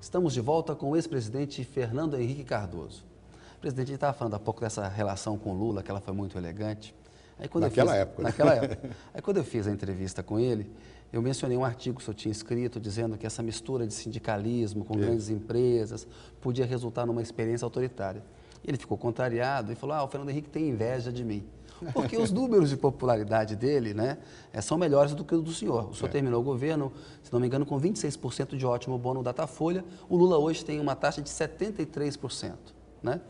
Estamos de volta com o ex-presidente Fernando Henrique Cardoso. Presidente, a gente estava falando há pouco dessa relação com Lula, que ela foi muito elegante. Naquela época. Naquela época. Aí quando eu fiz a entrevista com ele, eu mencionei um artigo que o senhor tinha escrito dizendo que essa mistura de sindicalismo com grandes empresas podia resultar numa experiência autoritária. Ele ficou contrariado e falou, o Fernando Henrique tem inveja de mim. Porque os números de popularidade dele, né, são melhores do que o do senhor. O senhor terminou o governo, se não me engano, com 26% de ótimo bom no Datafolha. O Lula hoje tem uma taxa de 73%. Né?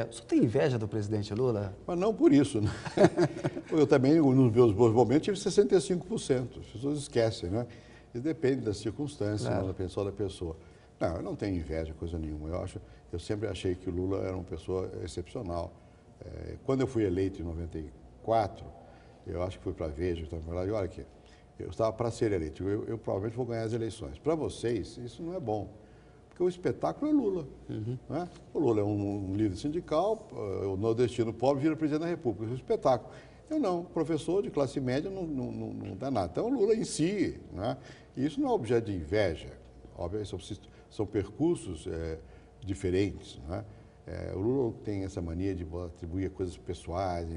O senhor tem inveja do presidente Lula? Mas não por isso. Né? Eu também, nos meus bons momentos, tive 65%. As pessoas esquecem, né? Isso depende das circunstâncias, da pessoa da pessoa. Não, eu não tenho inveja, coisa nenhuma. Eu sempre achei que o Lula era uma pessoa excepcional. Quando eu fui eleito em 94, eu acho que fui para a Veja, e olha aqui, eu estava para ser eleito, eu provavelmente vou ganhar as eleições. Para vocês, isso não é bom, porque o espetáculo é Lula. Né? O Lula é um líder sindical, o nordestino pobre vira presidente da República, é um espetáculo. Eu não, professor de classe média não dá nada. Então, o Lula em si, né? E isso não é objeto de inveja, obviamente são percursos diferentes, né? O Lula tem essa mania de atribuir coisas pessoais,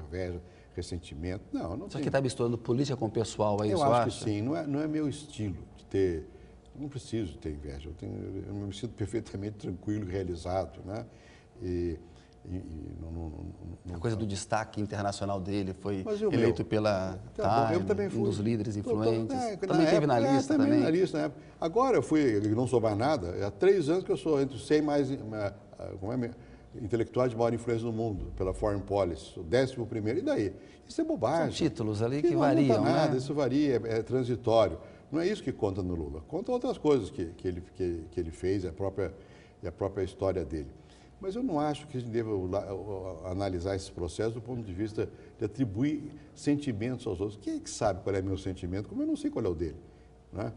inveja, ressentimento. Não Só que está misturando política com pessoal, é isso? Eu acho que sim, não é meu estilo de ter. Eu não preciso ter inveja, eu me sinto perfeitamente tranquilo e realizado, né? A coisa do destaque internacional dele foi eleito pela Time, um dos líderes influentes. Também teve na lista. Também na lista, na época. Agora eu não sou mais nada, há 3 anos que eu sou entre os 100 mais intelectuais de maior influência no mundo, pela Foreign Policy, o 11º, e daí? Isso é bobagem. São títulos ali que variam, não conta nada, né? Isso varia, é transitório. Não é isso que conta no Lula, conta outras coisas que ele fez, a própria história dele. Mas eu não acho que a gente deva analisar esse processo do ponto de vista de atribuir sentimentos aos outros. Quem é que sabe qual é meu sentimento, como eu não sei qual é o dele? Né?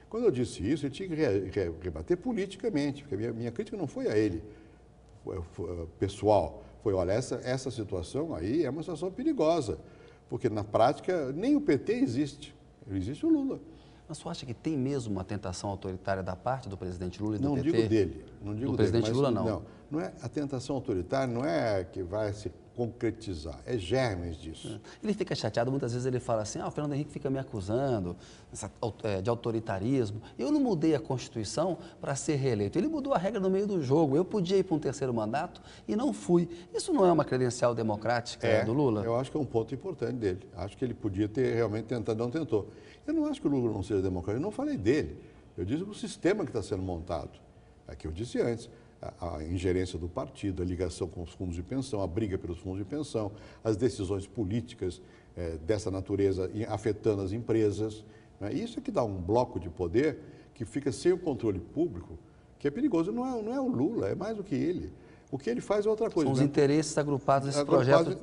Quando eu disse isso, eu tinha que rebater politicamente, porque a minha crítica não foi a ele, pessoal. Foi, olha, essa situação aí é uma situação perigosa, porque na prática nem o PT existe o Lula. Mas você acha que tem mesmo uma tentação autoritária da parte do presidente Lula e do PT? Não digo dele. Do presidente Lula, não. Não é a tentação autoritária, não é que vai se concretizar, é germes disso. Ele fica chateado, muitas vezes ele fala assim, o Fernando Henrique fica me acusando de autoritarismo. Eu não mudei a Constituição para ser reeleito, ele mudou a regra no meio do jogo. Eu podia ir para um 3º mandato e não fui. Isso não é uma credencial democrática do Lula? Eu acho que é um ponto importante dele. Acho que ele podia ter realmente tentado, não tentou. Eu não acho que o Lula não seja democrático, eu não falei dele. Eu disse o sistema que está sendo montado. É que eu disse antes. A ingerência do partido, a ligação com os fundos de pensão, a briga pelos fundos de pensão, as decisões políticas dessa natureza afetando as empresas. Né? Isso é que dá um bloco de poder que fica sem o controle público, que é perigoso. Não é o Lula, é mais do que ele. O que ele faz é outra coisa. São os interesses agrupados nesse projeto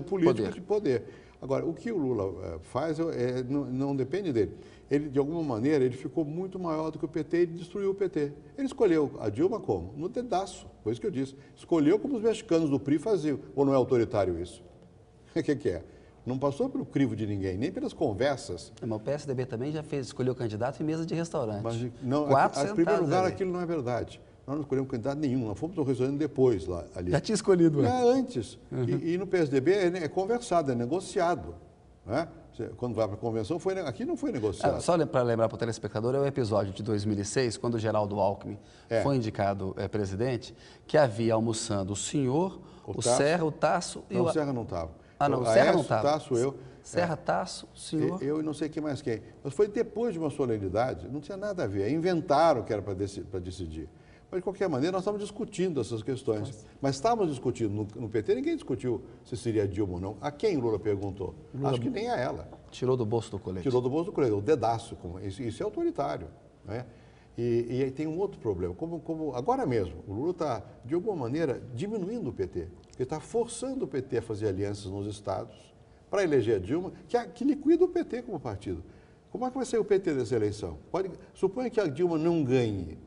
político de poder. Agora, o que o Lula faz não depende dele. Ele, de alguma maneira, ele ficou muito maior do que o PT, ele destruiu o PT. Ele escolheu a Dilma como? No dedaço, foi isso que eu disse. Escolheu como os mexicanos do PRI faziam. Ou não é autoritário isso? O que é? Não passou pelo crivo de ninguém, nem pelas conversas. Mas o PSDB também já escolheu candidato em mesa de restaurante. Mas, não, em primeiro lugar, aquilo não é verdade. Nós não escolhemos candidato nenhum, nós fomos ao restaurante depois lá ali. Já tinha escolhido, né? Antes. E no PSDB é conversado, é negociado. Né? Quando vai para a convenção, aqui não foi negociado. Só para lembrar para o telespectador, é o episódio de 2006, quando o Geraldo Alckmin foi indicado presidente, que havia almoçando o senhor, o Serra, o Tasso e o... Não, o Serra não estava. Não, o Serra não estava. Tasso, eu. Serra, Tasso, o senhor... Eu e não sei quem mais quem. Mas foi depois de uma solenidade, não tinha nada a ver. Inventaram que era para decidir. Mas, de qualquer maneira, nós estávamos discutindo essas questões. Mas estávamos discutindo. No PT, ninguém discutiu se seria Dilma ou não. A quem Lula perguntou? Acho que nem a ela. Tirou do bolso do colete. Tirou do bolso do colete, o dedaço. Isso é autoritário. Né? E aí tem um outro problema. Agora mesmo, o Lula está, de alguma maneira, diminuindo o PT. Ele está forçando o PT a fazer alianças nos estados para eleger a Dilma, que liquida o PT como partido. Como é que vai ser o PT dessa eleição? Suponha que a Dilma não ganhe.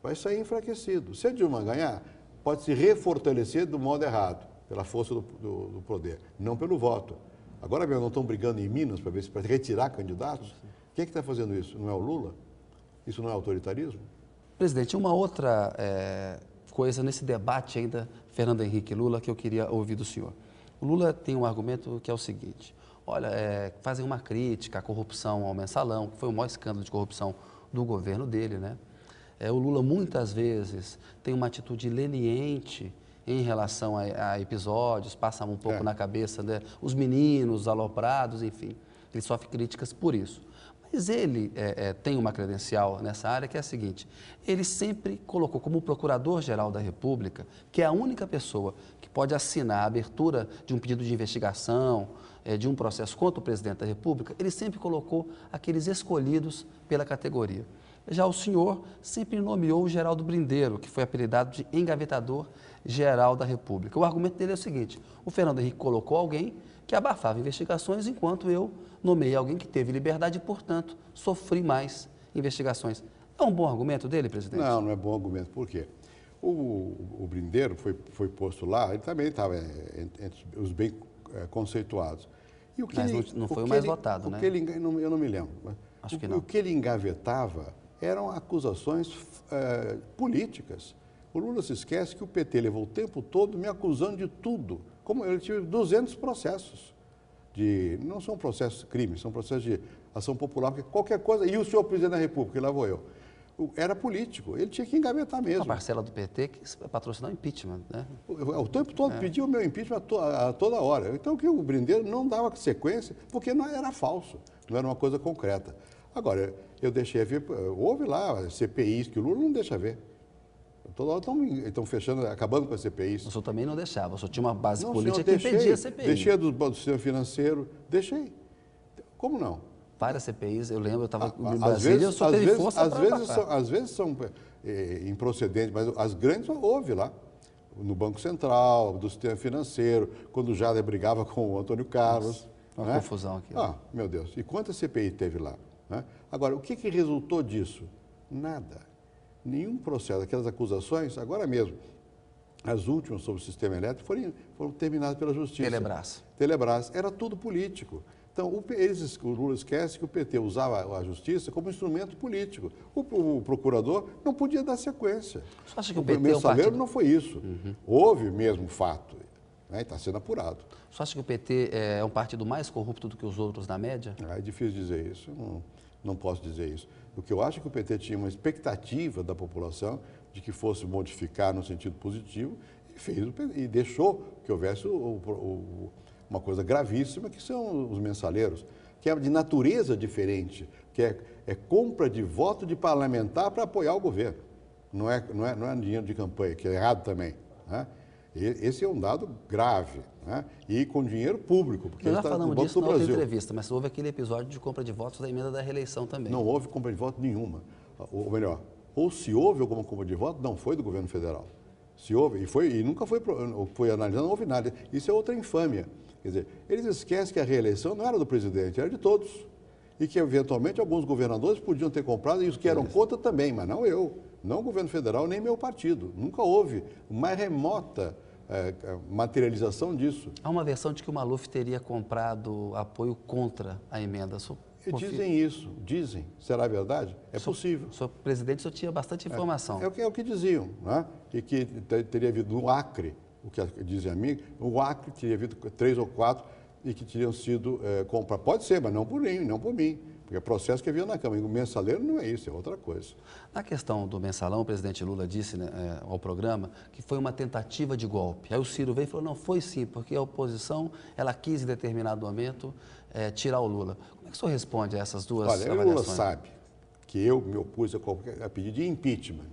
Vai sair enfraquecido. Se a Dilma ganhar, pode se refortalecer do modo errado, pela força do poder, não pelo voto. Agora mesmo não estão brigando em Minas para retirar candidatos? Quem é que está fazendo isso? Não é o Lula? Isso não é autoritarismo? Presidente, uma outra coisa nesse debate ainda, Fernando Henrique e Lula, que eu queria ouvir do senhor. O Lula tem um argumento que é o seguinte, olha, fazem uma crítica à corrupção ao mensalão, que foi o maior escândalo de corrupção do governo dele, né? O Lula muitas vezes tem uma atitude leniente em relação a episódios, passa um pouco na cabeça, né, os meninos, os aloprados, enfim, ele sofre críticas por isso. Mas ele tem uma credencial nessa área que é a seguinte, ele sempre colocou como Procurador-Geral da República, que é a única pessoa que pode assinar a abertura de um pedido de investigação, de um processo contra o Presidente da República, ele sempre colocou aqueles escolhidos pela categoria. Já o senhor sempre nomeou o Geraldo Brindeiro, que foi apelidado de engavetador-geral da República. O argumento dele é o seguinte, o Fernando Henrique colocou alguém que abafava investigações, enquanto eu nomeei alguém que teve liberdade e, portanto, sofri mais investigações. É um bom argumento dele, presidente? Não, não é bom argumento. Por quê? O Brindeiro foi posto lá, ele também estava entre os bem conceituados. E o que mas não foi o mais votado, né? Eu não me lembro. Acho que não. O que ele engavetava eram acusações políticas. O Lula se esquece que o PT levou o tempo todo me acusando de tudo. Como ele tive 200 processos. Não são processos de crime, são processos de ação popular, porque qualquer coisa... E o senhor presidente da República, e lá vou eu. Era político, ele tinha que engavetar mesmo. Uma parcela do PT que patrocinou o impeachment, né? O tempo todo pedia o meu impeachment a toda hora. Então, que o Brindeiro não dava sequência, porque não era falso, não era uma coisa concreta. Agora, eu deixei ver, houve lá CPIs que o Lula não deixa ver. Toda hora estão fechando, acabando com as CPIs. O senhor também não deixava, o senhor tinha uma base política senhor, que impedia a CPI. Deixei do sistema financeiro, deixei. Como não? Várias CPIs, eu lembro, eu estava em Brasília e o senhor teve força para às vezes são improcedentes, mas as grandes houve lá. No Banco Central, do sistema financeiro, quando o Jader brigava com o Antônio Carlos. Nossa, uma confusão aqui. Meu Deus, e quantas CPI teve lá? Né? Agora, o que resultou disso? Nada. Nenhum processo, aquelas acusações, agora mesmo, as últimas sobre o sistema elétrico foram terminadas pela Justiça. Telebrás. Era tudo político. Então, o Lula esquece que o PT usava a Justiça como instrumento político. O procurador não podia dar sequência. Você acha que o PT Mensalheiro não foi isso. Houve mesmo fato, né? Está sendo apurado. Você acha que o PT é um partido mais corrupto do que os outros na média? É difícil dizer isso, não posso dizer isso. O que eu acho é que o PT tinha uma expectativa da população de que fosse modificar no sentido positivo e deixou que houvesse uma coisa gravíssima, que são os mensaleiros, que é de natureza diferente, que é compra de voto de parlamentar para apoiar o governo. Não é dinheiro de campanha, que é errado também, né? Esse é um dado grave, né? E com dinheiro público. Porque nós já falamos disso na outra entrevista, mas houve aquele episódio de compra de votos da emenda da reeleição também. Não houve compra de voto nenhuma. Ou melhor, ou se houve alguma compra de voto, não foi do governo federal. Se houve, e nunca foi analisado, não houve nada. Isso é outra infâmia. Quer dizer, eles esquecem que a reeleição não era do presidente, era de todos. E que, eventualmente, alguns governadores podiam ter comprado, e os que eram contra também, mas não eu. Não o governo federal, nem meu partido. Nunca houve uma remota materialização disso. Há uma versão de que o Maluf teria comprado apoio contra a emenda. Dizem isso, dizem. Será verdade? É possível. O senhor presidente, o senhor tinha bastante informação. É o que diziam, né? E que teria havido no Acre, o que dizem a mim, o Acre teria havido 3 ou 4 e que teriam sido comprados. Pode ser, mas não por mim, não por mim. Porque é processo que havia na Câmara. E o mensaleiro não é isso, é outra coisa. Na questão do mensalão, o presidente Lula disse, né, ao programa que foi uma tentativa de golpe. Aí o Ciro veio e falou, não, foi sim, porque a oposição, ela quis em determinado momento tirar o Lula. Como é que o senhor responde a essas duas avaliações? Olha, o Lula sabe que eu me opus a pedido de impeachment.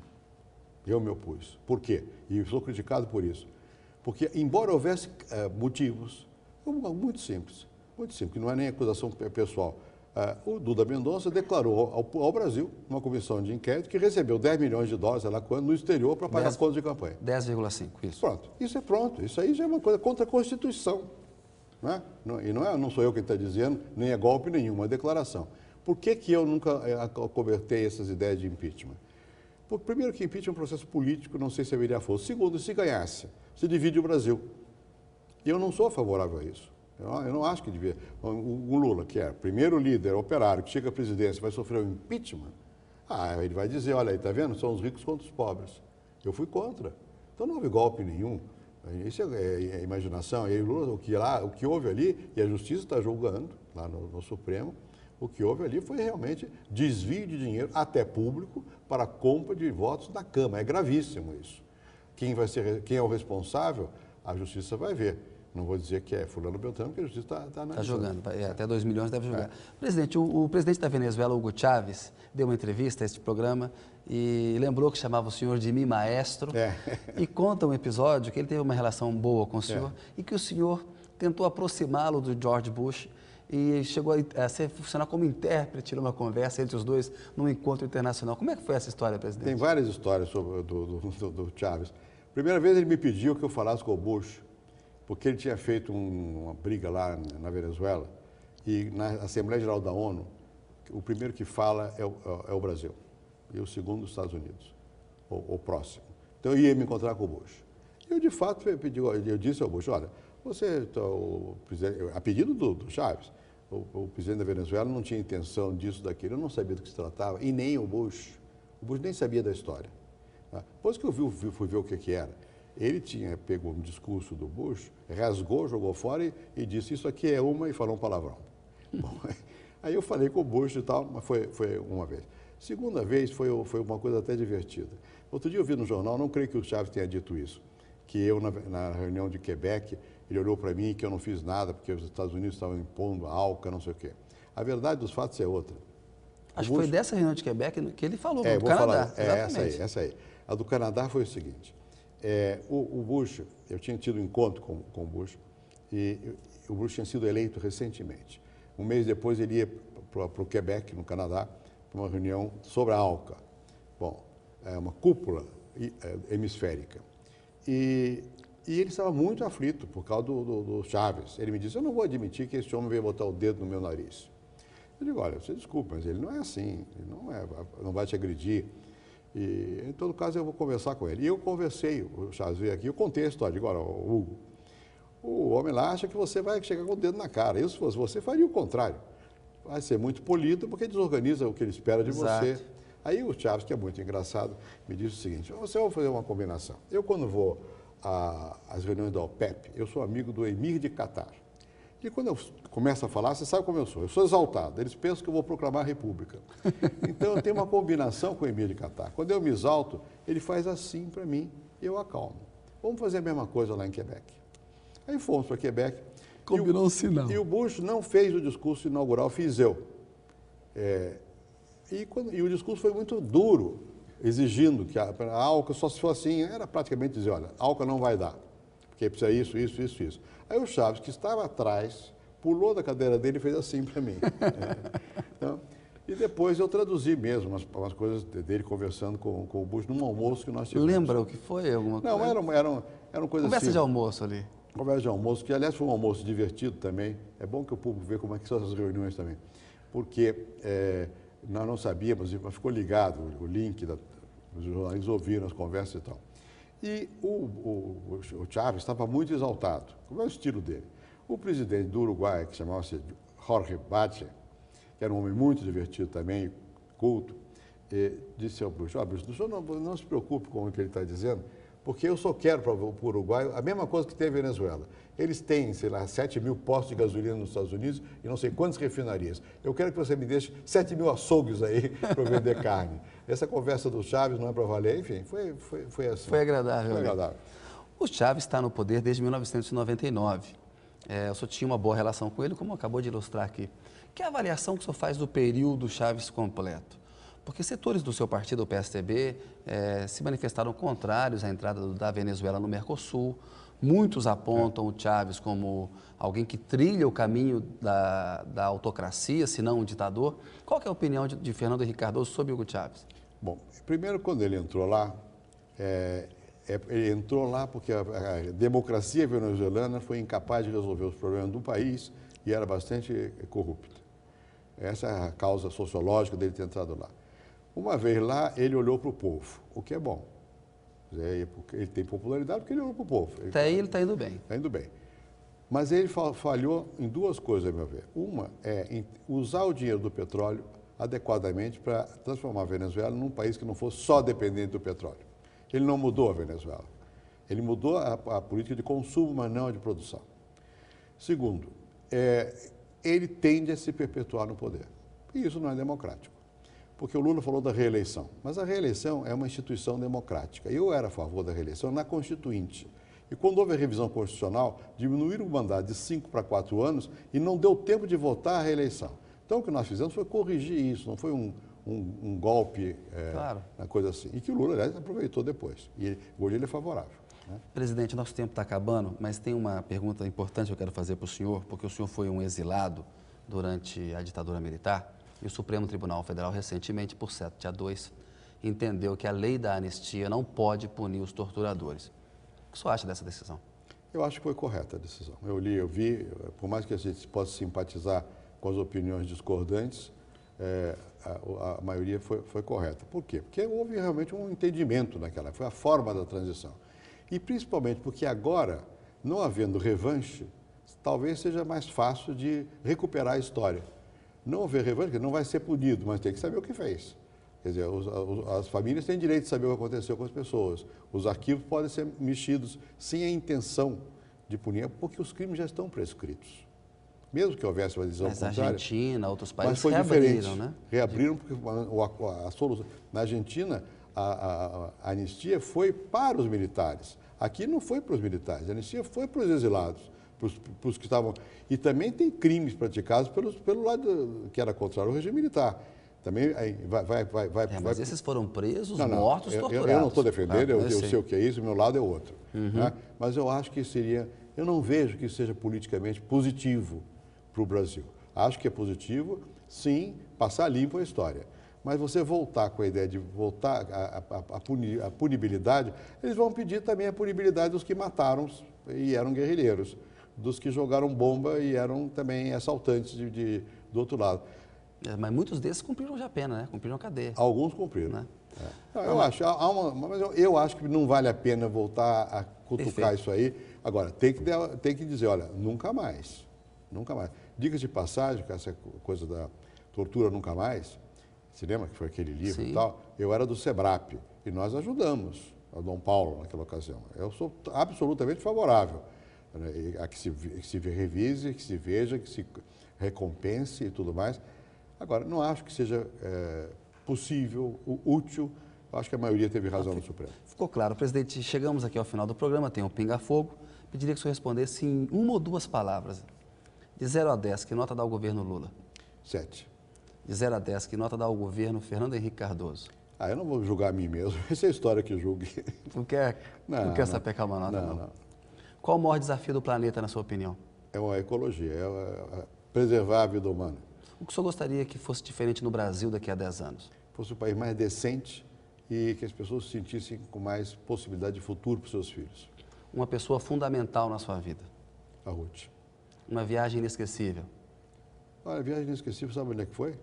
Eu me opus. Por quê? E sou criticado por isso. Porque, embora houvesse motivos, muito simples, que não é nem acusação pessoal, o Duda Mendonça declarou ao Brasil, numa comissão de inquérito, que recebeu 10 milhões de dólares, sei lá quando, no exterior para pagar contas de campanha. 10,5, isso. Pronto, isso é pronto. Isso aí já é uma coisa contra a Constituição. Né? E não sou eu quem está dizendo, nem é golpe nenhum, é uma declaração. Por que eu nunca acobertei essas ideias de impeachment? Porque, primeiro, que impeachment é um processo político, não sei se haveria força. Segundo, se ganhasse, se divide o Brasil. E eu não sou favorável a isso. Eu não acho que devia. O Lula, que é primeiro líder operário, que chega à presidência, vai sofrer um impeachment. Ele vai dizer, olha aí, tá vendo? São os ricos contra os pobres. Eu fui contra. Então não houve golpe nenhum. Isso é imaginação. E aí, o que houve ali, e a justiça está julgando, lá no Supremo, o que houve ali foi realmente desvio de dinheiro, até público, para a compra de votos da Câmara. É gravíssimo isso. Quem é o responsável, a justiça vai ver. Não vou dizer que é fulano Beltrano, porque a justiça está analisando. Está julgando, até 2 milhões deve julgar. Presidente, o presidente da Venezuela, Hugo Chávez, deu uma entrevista a este programa e lembrou que chamava o senhor de mi maestro e conta um episódio que ele teve uma relação boa com o senhor e que o senhor tentou aproximá-lo do George Bush e chegou a funcionar como intérprete numa conversa entre os dois num encontro internacional. Como é que foi essa história, presidente? Tem várias histórias sobre do Chávez. Primeira vez ele me pediu que eu falasse com o Bush, porque ele tinha feito uma briga lá na Venezuela e na Assembleia Geral da ONU, o primeiro que fala é o Brasil e o segundo os Estados Unidos, o próximo. Então eu ia me encontrar com o Bush. Eu, de fato, eu disse ao Bush, olha, você, o presidente, a pedido do Chávez, o presidente da Venezuela não tinha intenção disso, daquilo, eu não sabia do que se tratava, e nem o Bush nem sabia da história. Depois que eu fui ver o que era, ele pegou um discurso do Bush, rasgou, jogou fora e disse, isso aqui é uma, e falou um palavrão. Bom, aí eu falei com o Bush e tal, mas foi uma vez. Segunda vez foi uma coisa até divertida. Outro dia eu vi no jornal, não creio que o Chávez tenha dito isso, que eu, na reunião de Quebec, ele olhou para mim que eu não fiz nada, porque os Estados Unidos estavam impondo a ALCA, não sei o quê. A verdade dos fatos é outra. Acho que foi dessa reunião de Quebec que ele falou, do Canadá. Exatamente. Essa aí. A do Canadá foi o seguinte, o Bush, eu tinha tido um encontro com o Bush, e o Bush tinha sido eleito recentemente. Um mês depois ele ia para o Quebec, no Canadá, para uma reunião sobre a ALCA. Bom, é uma cúpula hemisférica. E ele estava muito aflito por causa do Chávez. Ele me disse, eu não vou admitir que esse homem veio botar o dedo no meu nariz. Eu digo, olha, você desculpa, mas ele não é assim, ele não vai te agredir. E, em todo caso, eu vou conversar com ele. E eu conversei, o Chávez veio aqui, eu contei a história. Digo, olha, Hugo, o homem lá acha que você vai chegar com o dedo na cara. Eu, se fosse você, faria o contrário. Vai ser muito polido porque desorganiza o que ele espera de você. Aí o Chávez, que é muito engraçado, me disse o seguinte, você vai fazer uma combinação. Eu, quando vou às reuniões da OPEP, eu sou amigo do Emir de Catar. E quando eu começo a falar, você sabe como eu sou exaltado. Eles pensam que eu vou proclamar a república. Então eu tenho uma combinação com o Emir de Catar. Quando eu me exalto, ele faz assim para mim e eu acalmo. Vamos fazer a mesma coisa lá em Quebec. Aí fomos para Quebec. Combinou um sinal. E o Bush não fez o discurso inaugural, fiz eu. E o discurso foi muito duro, exigindo que a ALCA só se for assim, era praticamente dizer, olha, a ALCA não vai dar, porque precisa isso. Aí o Chávez, que estava atrás, pulou da cadeira dele e fez assim para mim. Então, e depois eu traduzi mesmo umas coisas dele conversando com o Bush num almoço que nós tivemos. Lembra o que foi? Alguma coisa? Não, eram coisas Conversa assim. de almoço ali. Conversa de almoço, que aliás foi um almoço divertido também. É bom que o público veja como é que são essas reuniões também. Porque nós não sabíamos, mas ficou ligado o link, os jornalistas ouviram as conversas e tal. E o Chávez estava muito exaltado, como é o estilo dele. O presidente do Uruguai, que chamava-se Jorge Batlle, que era um homem muito divertido também, culto, disse ao Bush, Bush, o senhor não se preocupe com o que ele está dizendo, porque eu só quero para o Uruguai a mesma coisa que tem a Venezuela. Eles têm, sei lá, 7 mil postos de gasolina nos Estados Unidos e não sei quantas refinarias. Eu quero que você me deixe 7 mil açougues aí para vender carne. Essa conversa do Chávez não é para valer, enfim, foi assim. Foi agradável. Foi agradável. O Chávez está no poder desde 1999. O senhor tinha uma boa relação com ele, como acabou de ilustrar aqui. Que avaliação que o senhor faz do período Chávez completo? Porque setores do seu partido, o PSDB, se manifestaram contrários à entrada da Venezuela no Mercosul. Muitos apontam o Chávez como alguém que trilha o caminho da autocracia, se não um ditador. Qual que é a opinião de Fernando Henrique Cardoso sobre Hugo Chávez? Bom, primeiro, quando ele entrou lá, ele entrou lá porque a democracia venezuelana foi incapaz de resolver os problemas do país e era bastante corrupta. Essa é a causa sociológica dele ter entrado lá. Uma vez lá, ele olhou para o povo, o que é bom. Ele tem popularidade porque ele olhou para o povo. Até aí ele está indo bem. Está indo bem. Mas ele falhou em duas coisas, a meu ver. Uma é usar o dinheiro do petróleo adequadamente para transformar a Venezuela num país que não fosse só dependente do petróleo. Ele não mudou a Venezuela. Ele mudou a política de consumo, mas não a de produção. Segundo, ele tende a se perpetuar no poder. E isso não é democrático. Porque o Lula falou da reeleição. Mas a reeleição é uma instituição democrática. Eu era a favor da reeleição na Constituinte. E quando houve a revisão constitucional, diminuíram o mandato de 5 para 4 anos e não deu tempo de votar a reeleição. Então, o que nós fizemos foi corrigir isso, não foi um golpe, claro, uma coisa assim. E que o Lula, aliás, aproveitou depois. E hoje ele é favorável. Né? Presidente, nosso tempo está acabando, mas tem uma pergunta importante que eu quero fazer para o senhor, porque o senhor foi um exilado durante a ditadura militar e o Supremo Tribunal Federal recentemente, por 7/2, entendeu que a lei da anistia não pode punir os torturadores. O que o senhor acha dessa decisão? Eu acho que foi correta a decisão. Eu li, eu vi, por mais que a gente possa simpatizar com as opiniões discordantes, a maioria foi correta. Por quê? Porque houve realmente um entendimento naquela, foi a forma da transição. E principalmente porque agora, não havendo revanche, talvez seja mais fácil de recuperar a história. Não haver revanche, não vai ser punido, mas tem que saber o que fez. Quer dizer, as famílias têm direito de saber o que aconteceu com as pessoas. Os arquivos podem ser mexidos sem a intenção de punir, porque os crimes já estão prescritos. Mesmo que houvesse uma decisão contrária. Mas a Argentina, outros países mas foi reabriram, diferente. Né? Reabriram porque a solução... Na Argentina, a anistia foi para os militares. Aqui não foi para os militares, a anistia foi para os exilados, para os que estavam... E também tem crimes praticados pelo lado que era contrário ao regime militar. Também mas esses foram presos, mortos, torturados. Eu não estou defendendo, eu sei o que é isso, o meu lado é outro. Né? Mas eu acho que seria... Eu não vejo que seja politicamente positivo para o Brasil. Acho que é positivo, sim, passar limpo a história. Mas você voltar com a ideia de voltar a punibilidade, eles vão pedir também a punibilidade dos que mataram e eram guerrilheiros, dos que jogaram bomba e eram também assaltantes do outro lado. Mas muitos desses cumpriram já a pena, né? Cumpriram a cadeia. Alguns cumpriram. Né? Não, eu acho que não vale a pena voltar a cutucar isso aí. Agora, tem que dizer, olha, nunca mais. Nunca mais. Diga de passagem, que essa coisa da tortura nunca mais, você lembra que foi aquele livro e tal? Eu era do SEBRAP e nós ajudamos a Dom Paulo naquela ocasião. Eu sou absolutamente favorável a que se revise, que se veja, que se recompense e tudo mais. Agora, não acho que seja possível, útil. Acho que a maioria teve razão no Supremo. Ficou claro. Presidente, chegamos aqui ao final do programa, tem um pinga-fogo. Pediria que o senhor respondesse em 1 ou 2 palavras. De 0 a 10, que nota dá o governo Lula? 7. De 0 a 10, que nota dá o governo Fernando Henrique Cardoso? Eu não vou julgar a mim mesmo. Essa é a história que julgue. Não quer saber uma nota, não? Qual o maior desafio do planeta, na sua opinião? É a ecologia, preservar a vida humana. O que o senhor gostaria que fosse diferente no Brasil daqui a 10 anos? Fosse um país mais decente e que as pessoas se sentissem com mais possibilidade de futuro para os seus filhos. Uma pessoa fundamental na sua vida? A Ruth. Uma viagem inesquecível? Olha, a viagem inesquecível, sabe onde é que foi?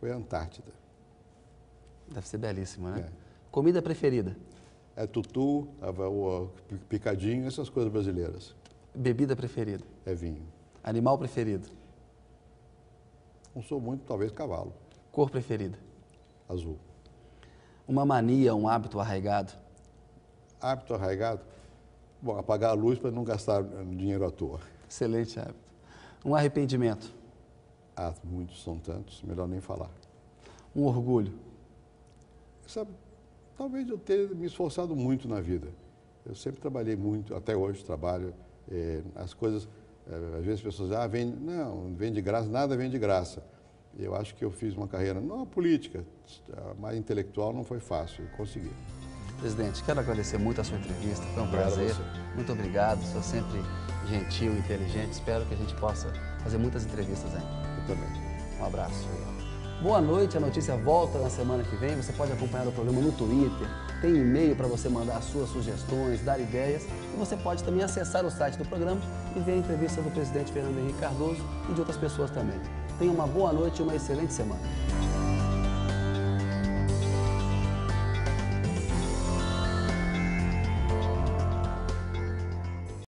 Foi a Antártida. Deve ser belíssima, né? Comida preferida? É tutu, o picadinho, essas coisas brasileiras. Bebida preferida? É vinho. Animal preferido? Não sou muito, talvez, cavalo. Cor preferida? Azul. Uma mania, um hábito arraigado? Hábito arraigado? Bom, apagar a luz para não gastar dinheiro à toa. Excelente hábito. Um arrependimento? Muitos são tantos, melhor nem falar. Um orgulho? Sabe, talvez eu tenha me esforçado muito na vida. Eu sempre trabalhei muito, até hoje trabalho. As coisas, às vezes as pessoas dizem, não, vem de graça, nada vem de graça. Eu acho que eu fiz uma carreira, não a política, mas intelectual não foi fácil, eu consegui. Presidente, quero agradecer muito a sua entrevista, foi um prazer. Muito obrigado, o senhor sempre gentil, inteligente. Espero que a gente possa fazer muitas entrevistas ainda. Eu também. Um abraço. Boa noite, a notícia volta na semana que vem. Você pode acompanhar o programa no Twitter, tem e-mail para você mandar suas sugestões, dar ideias. E você pode também acessar o site do programa e ver a entrevista do presidente Fernando Henrique Cardoso e de outras pessoas também. Tenha uma boa noite e uma excelente semana.